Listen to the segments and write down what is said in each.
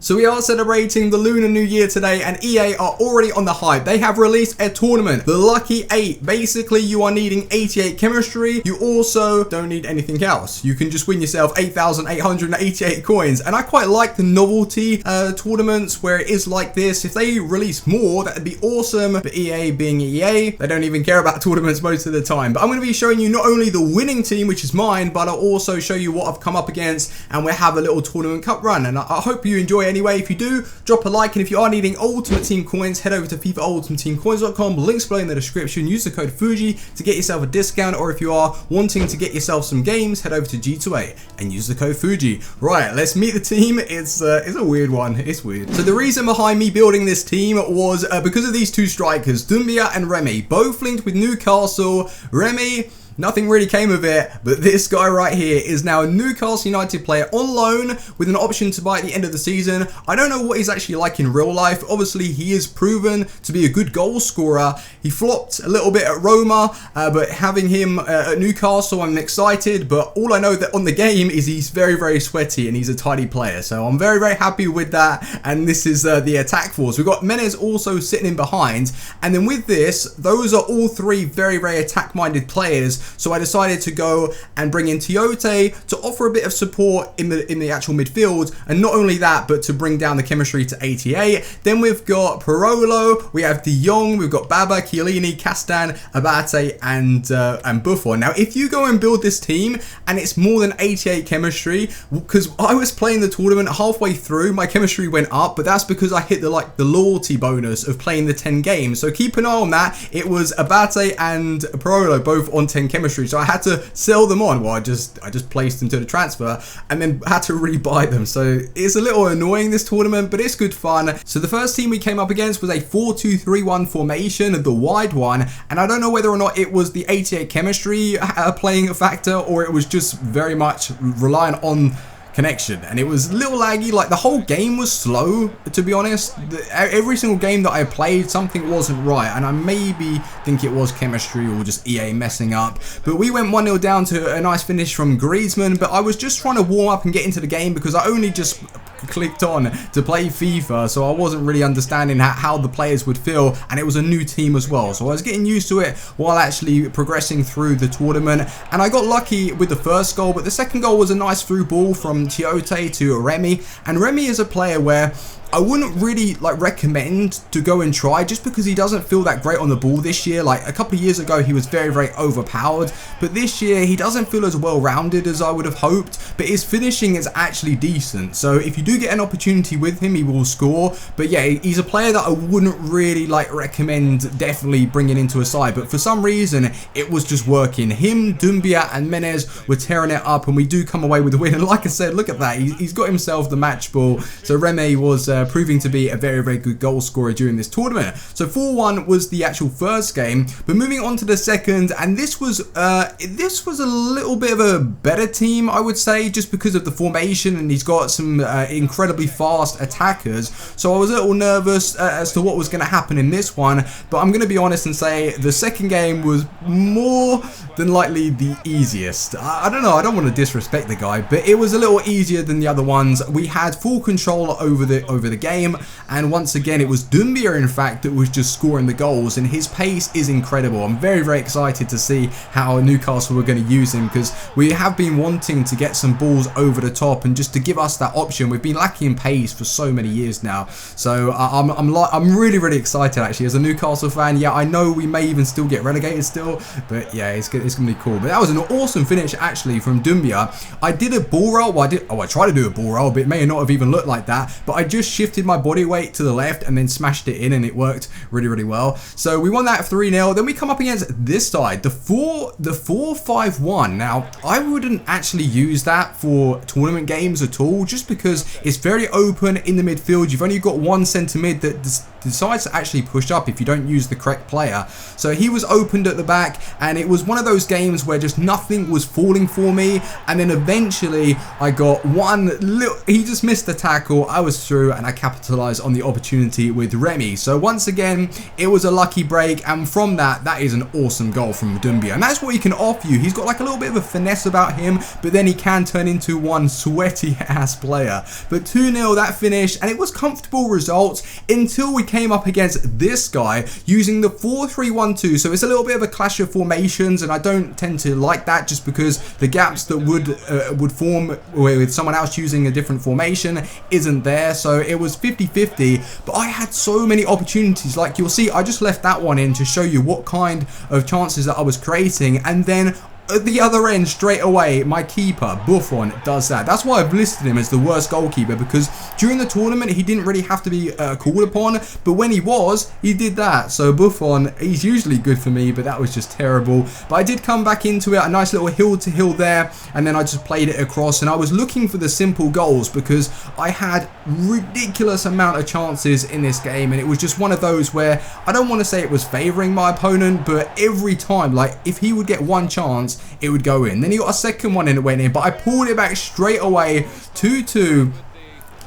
So we are celebrating the Lunar New Year today, and EA are already on the hype. They have released a tournament, the Lucky 8. Basically, you are needing 88 chemistry. You also don't need anything else. You can just win yourself 8,888 coins. And I quite like the novelty tournaments where it is like this. If they release more, that'd be awesome. But EA being EA, they don't even care about tournaments most of the time. But I'm going to be showing you not only the winning team, which is mine, but I'll also show you what I've come up against, and we'll have a little tournament cup run. And I hope you enjoy anyway. If you do, drop a like, and if you are needing Ultimate Team coins, head over to FIFAUltimateTeamCoins.com, links below in the description. Use the code Fuji to get yourself a discount, or if you are wanting to get yourself some games, head over to G2A and use the code Fuji. Right, let's meet the team. It's a weird one. It's weird. So the reason behind me building this team was because of these two strikers, Doumbia and Remy, both linked with Newcastle. Remy, nothing really came of it, but this guy right here is now a Newcastle United player on loan with an option to buy at the end of the season. I don't know what he's actually like in real life. Obviously, he is proven to be a good goal scorer. He flopped a little bit at Roma, but having him at Newcastle, I'm excited. But all I know that on the game is he's very, very sweaty and he's a tidy player. So I'm very, very happy with that. And this is the attack force. We've got Menez also sitting in behind. And then with this, those are all three very, very attack-minded players. So I decided to go and bring in Tiote to offer a bit of support in the actual midfield, and not only that, but to bring down the chemistry to 88. Then we've got Parolo, we have De Jong, we've got Baba, Chiellini, Castan, Abate, and Buffon. Now, if you go and build this team and it's more than 88 chemistry, because I was playing the tournament halfway through, my chemistry went up, but that's because I hit the loyalty bonus of playing the 10 games. So keep an eye on that. It was Abate and Parolo both on 10 chemistry, so I had to sell them on. Well, I just placed them to the transfer and then had to rebuy them. So it's a little annoying, this tournament, but it's good fun. So the first team we came up against was a 4-2-3-1 formation, the wide one, and I don't know whether or not it was the 88 chemistry playing a factor, or it was just very much reliant on connection, and it was a little laggy. Like, the whole game was slow, to be honest. Every single game that I played, something wasn't right, and I maybe think it was chemistry or just EA messing up. But we went 1-0 down to a nice finish from Griezmann, but I was just trying to warm up and get into the game because I only just clicked on to play FIFA, so I wasn't really understanding how the players would feel, and it was a new team as well, so I was getting used to it while actually progressing through the tournament. And I got lucky with the first goal, but the second goal was a nice through ball from Tiote to Remy, and Remy is a player where I wouldn't really recommend to go and try, just because he doesn't feel that great on the ball this year. Like, a couple of years ago he was very, very overpowered, but this year he doesn't feel as well rounded as I would have hoped, but his finishing is actually decent. So if you do get an opportunity with him, he will score. But yeah, he's a player that I wouldn't really recommend definitely bringing into a side, but for some reason it was just working. Him, Doumbia and Menez were tearing it up, and we do come away with the win. And like I said, look at that, he's got himself the match ball. So Remy was proving to be a very, very good goal scorer during this tournament. So 4-1 was the actual first game, but moving on to the second, and this was a little bit of a better team, I would say, just because of the formation, and he's got some incredibly fast attackers. So I was a little nervous as to what was going to happen in this one, but I'm going to be honest and say the second game was more than likely the easiest. I don't know, I don't want to disrespect the guy, but it was a little easier than the other ones. We had full control over the game, and once again it was Doumbia in fact that was just scoring the goals, and his pace is incredible. I'm very, very excited to see how Newcastle were going to use him, because we have been wanting to get some balls over the top and just to give us that option. We've been lacking pace for so many years now, so I'm really, really excited actually as a Newcastle fan. Yeah, I know we may even still get relegated still, but yeah, it's gonna be cool. But that was an awesome finish actually from Doumbia. I did a ball roll. I tried to do a ball roll, but it may not have even looked like that, but I just shifted my body weight to the left and then smashed it in, and it worked really, really well. So we won that 3-0. Then we come up against this side, the 4-5-1. Now, I wouldn't actually use that for tournament games at all, just because it's very open in the midfield. You've only got one centre mid that decides to actually push up if you don't use the correct player. So he was opened at the back, and it was one of those games where just nothing was falling for me, and then eventually I got one little, he just missed the tackle, I was through, and I I capitalized on the opportunity with Remy. So once again, it was a lucky break, and from that is an awesome goal from Doumbia. And that's what he can offer you. He's got like a little bit of a finesse about him, but then he can turn into one sweaty ass player. But 2-0 that finished, and it was comfortable results until we came up against this guy using the 4-3-1-2. So it's a little bit of a clash of formations, and I don't tend to like that just because the gaps that would form with someone else using a different formation isn't there. So it was 50-50, but I had so many opportunities. Like you'll see, I just left that one in to show you what kind of chances that I was creating, and then at the other end, straight away, my keeper, Buffon, does that. That's why I've listed him as the worst goalkeeper, because during the tournament, he didn't really have to be called upon, but when he was, he did that. So Buffon, he's usually good for me, but that was just terrible. But I did come back into it, a nice little hill-to-hill there, and then I just played it across, and I was looking for the simple goals because I had ridiculous amount of chances in this game, and it was just one of those where I don't want to say it was favouring my opponent, but every time, like, if he would get one chance, it would go in. Then he got a second one and it went in, but I pulled it back straight away, 2-2.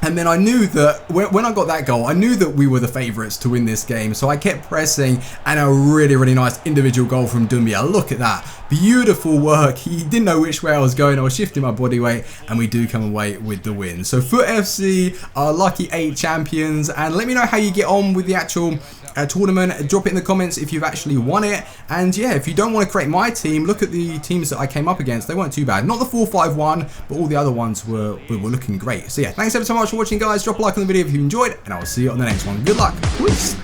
And then I knew that when I got that goal, I knew that we were the favourites to win this game. So I kept pressing, and a really, really nice individual goal from Doumbia. Look at that. Beautiful work. He didn't know which way I was going. I was shifting my body weight, and we do come away with the win. So FUT FC are lucky 8 champions. And let me know how you get on with the actual tournament. Drop it in the comments if you've actually won it. And yeah, if you don't want to create my team, look at the teams that I came up against. They weren't too bad. Not the 4-5-1, but all the other ones were looking great. So yeah, thanks ever so much for watching, guys. Drop a like on the video if you enjoyed, and I will see you on the next one. Good luck. Peace.